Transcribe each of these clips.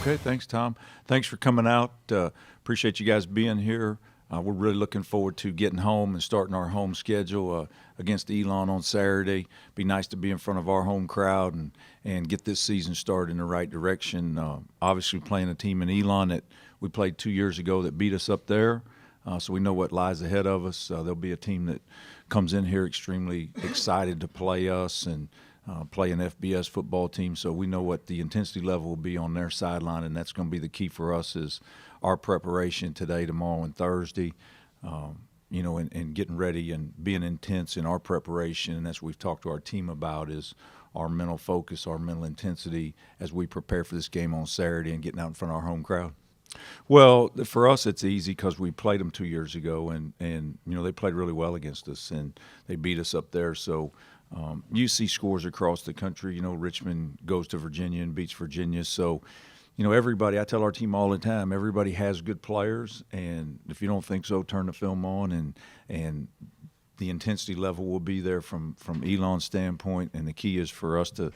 Okay, thanks, Tom. Thanks for coming out. Appreciate you guys being here. We're really looking forward to getting home and starting our home schedule against Elon on Saturday. Be nice to be in front of our home crowd and get this season started in the right direction. Obviously, playing a team in Elon that we played 2 years ago that beat us up there, so we know what lies ahead of us. There'll be a team that comes in here extremely excited to play us and play an FBS football team, so we know what the intensity level will be on their sideline, and that's going to be the key for us is our preparation today, tomorrow, and Thursday, and getting ready and being intense in our preparation. And that's what we've talked to our team about is our mental focus, our mental intensity as we prepare for this game on Saturday and getting out in front of our home crowd. Well, for us, it's easy because we played them 2 years ago, and they played really well against us, and they beat us up there. So you see scores across the country. Richmond goes to Virginia and beats Virginia. So, everybody, I tell our team all the time, everybody has good players, and if you don't think so, turn the film on, and the intensity level will be there from Elon's standpoint, and the key is for us to,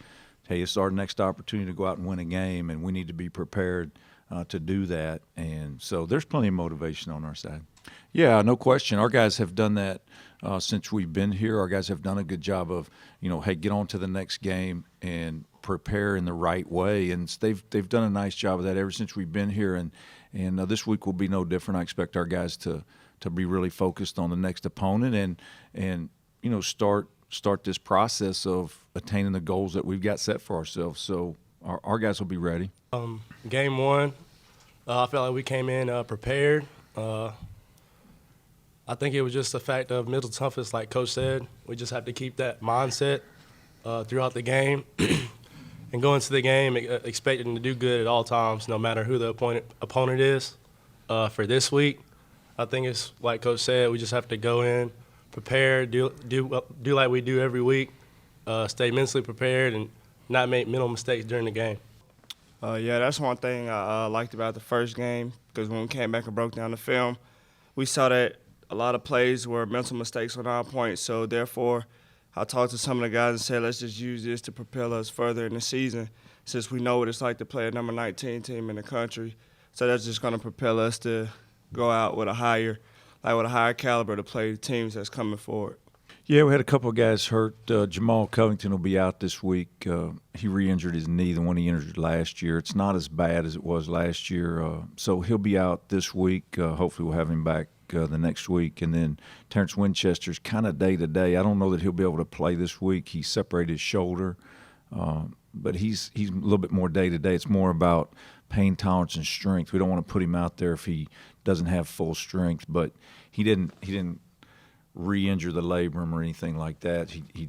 hey, it's our next opportunity to go out and win a game, and we need to be prepared to do that. And so there's plenty of motivation on our side. Yeah, no question. Our guys have done that since we've been here. Our guys have done a good job of, hey, get on to the next game and prepare in the right way. And they've done a nice job of that ever since we've been here. And this week will be no different. I expect our guys to be really focused on the next opponent and start this process of attaining the goals that we've got set for ourselves. So our guys will be ready. Game one, I felt like we came in prepared. I think it was just the fact of mental toughness, like Coach said. We just have to keep that mindset throughout the game and go into the game expecting to do good at all times, no matter who the opponent is. For this week, I think it's like Coach said, we just have to go in, prepare, do like we do every week, stay mentally prepared, and not make mental mistakes during the game. Yeah, that's one thing I liked about the first game, because when we came back and broke down the film, we saw that a lot of plays were mental mistakes on our point. So therefore, I talked to some of the guys and said, let's just use this to propel us further in the season, since we know what it's like to play a number 19 team in the country. So that's just going to propel us to go out with a higher caliber to play teams that's coming forward. Yeah, we had a couple of guys hurt. Jamal Covington will be out this week. He re-injured his knee, the one he injured last year. It's not as bad as it was last year, so he'll be out this week. Hopefully we'll have him back the next week. And then Terrence Winchester's kind of day-to-day. I don't know that he'll be able to play this week. He separated his shoulder, but he's a little bit more day-to-day. It's more about pain tolerance and strength. We don't want to put him out there if he doesn't have full strength, but he didn't re-injure the labrum or anything like that. He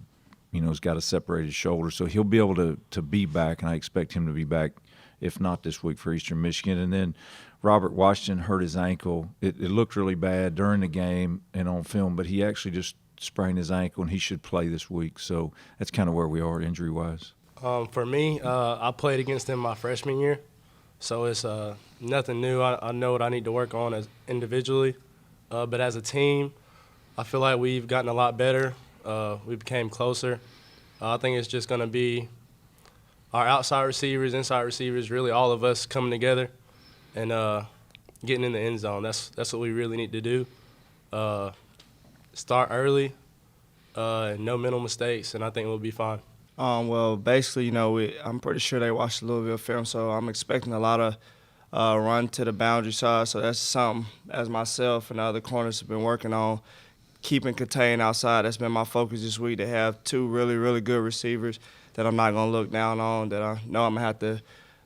has got a separated shoulder, so he'll be able to be back, and I expect him to be back, if not this week, for Eastern Michigan. And then Robert Washington hurt his ankle. It looked really bad during the game and on film, but he actually just sprained his ankle, and he should play this week. So that's kind of where we are injury-wise. For me, I played against him my freshman year, so it's nothing new. I know what I need to work on as individually, but as a team, I feel like we've gotten a lot better. We became closer. I think it's just going to be our outside receivers, inside receivers, really all of us coming together and getting in the end zone. That's what we really need to do. Start early, no mental mistakes, and I think we'll be fine. Well, basically, I'm pretty sure they watched the Louisville film, so I'm expecting a lot of run to the boundary side. So that's something, as myself and the other corners have been working on, keeping contained outside. That's been my focus this week, to have two really, really good receivers that I'm not going to look down on, that I know I'm going to have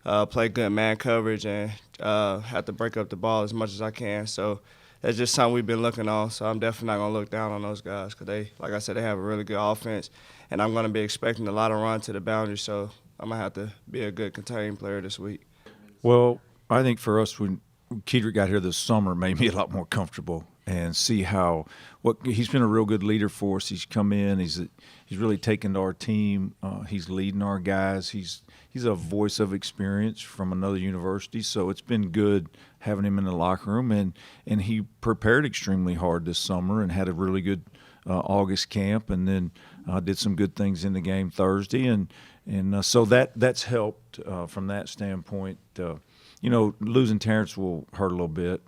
to play good man coverage and have to break up the ball as much as I can. So that's just something we've been looking on. So I'm definitely not going to look down on those guys, because they, like I said, they have a really good offense, and I'm going to be expecting a lot of run to the boundary. So I'm going to have to be a good contained player this week. Well, I think for us, when Kedrick got here this summer, made me a lot more comfortable and see he's been a real good leader for us. He's come in, he's really taken to our team. He's leading our guys. He's a voice of experience from another university, so it's been good having him in the locker room. And he prepared extremely hard this summer and had a really good August camp, and then did some good things in the game Thursday, and so that's helped from that standpoint. losing Terrence will hurt a little bit.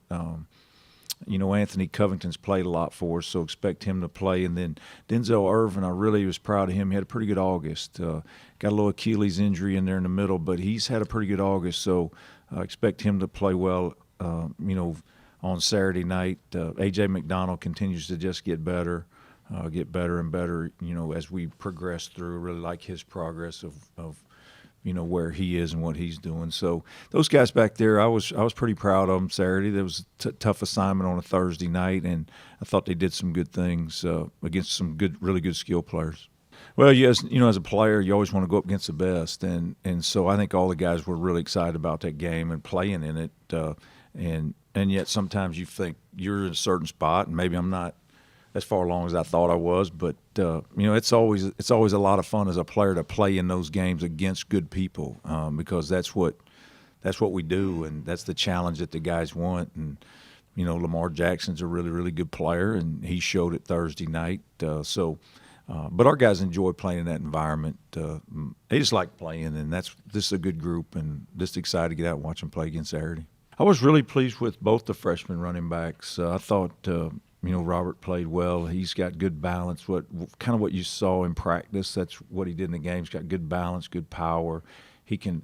Anthony Covington's played a lot for us, so expect him to play. And then Denzel Irvin, I really was proud of him. He had a pretty good August. Got a little Achilles injury in there in the middle, but he's had a pretty good August, so expect him to play well, on Saturday night. A.J. McDonald continues to just get better and better, as we progress through. I really like his progress of where he is and what he's doing. So those guys back there, I was pretty proud of them Saturday. There was a tough assignment on a Thursday night, and I thought they did some good things against some really good skill players. Well, yes, as a player, you always want to go up against the best, and so I think all the guys were really excited about that game and playing in it, and yet sometimes you think you're in a certain spot, and maybe I'm not as far along as I thought I was, but it's always a lot of fun as a player to play in those games against good people, because that's what we do, and that's the challenge that the guys want. And Lamar Jackson's a really, really good player, and he showed it Thursday night. But our guys enjoy playing in that environment. They just like playing, and this is a good group, and just excited to get out and watch them play against Saturday. I was really pleased with both the freshman running backs. I thought Robert played well. He's got good balance. What you saw in practice, that's what he did in the game. He's got good balance, good power. He can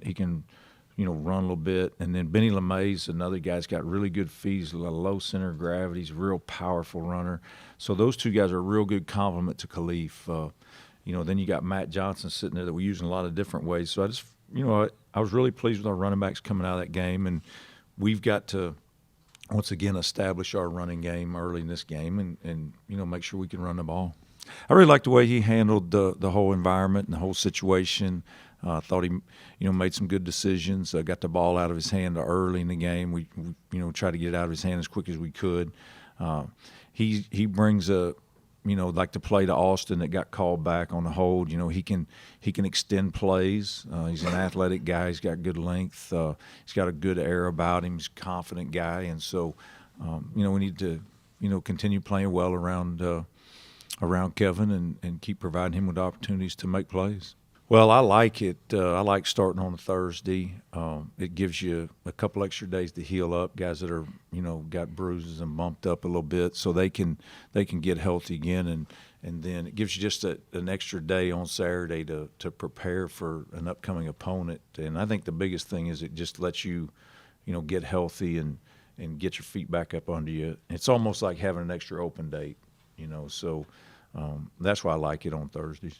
run a little bit. And then Benny LeMay's another guy's got really good feet. He's a low center of gravity. He's a real powerful runner. So those two guys are a real good complement to Khalif. Then you got Matt Johnson sitting there that we use in a lot of different ways. So I was really pleased with our running backs coming out of that game, and we've got to once again establish our running game early in this game and make sure we can run the ball. I really liked the way he handled the whole environment and the whole situation. I thought he made some good decisions. Got the ball out of his hand early in the game. We tried to get it out of his hand as quick as we could. He brings like the play to Austin that got called back on the hold. He can extend plays. He's an athletic guy. He's got good length. He's got a good air about him. He's a confident guy, and so we need to continue playing well around Kevin and keep providing him with opportunities to make plays. Well, I like it. I like starting on a Thursday. It gives you a couple extra days to heal up. Guys that are, got bruises and bumped up a little bit, so they can get healthy again. And then it gives you just an extra day on Saturday to prepare for an upcoming opponent. And I think the biggest thing is it just lets you, get healthy and get your feet back up under you. It's almost like having an extra open date, So that's why I like it on Thursdays.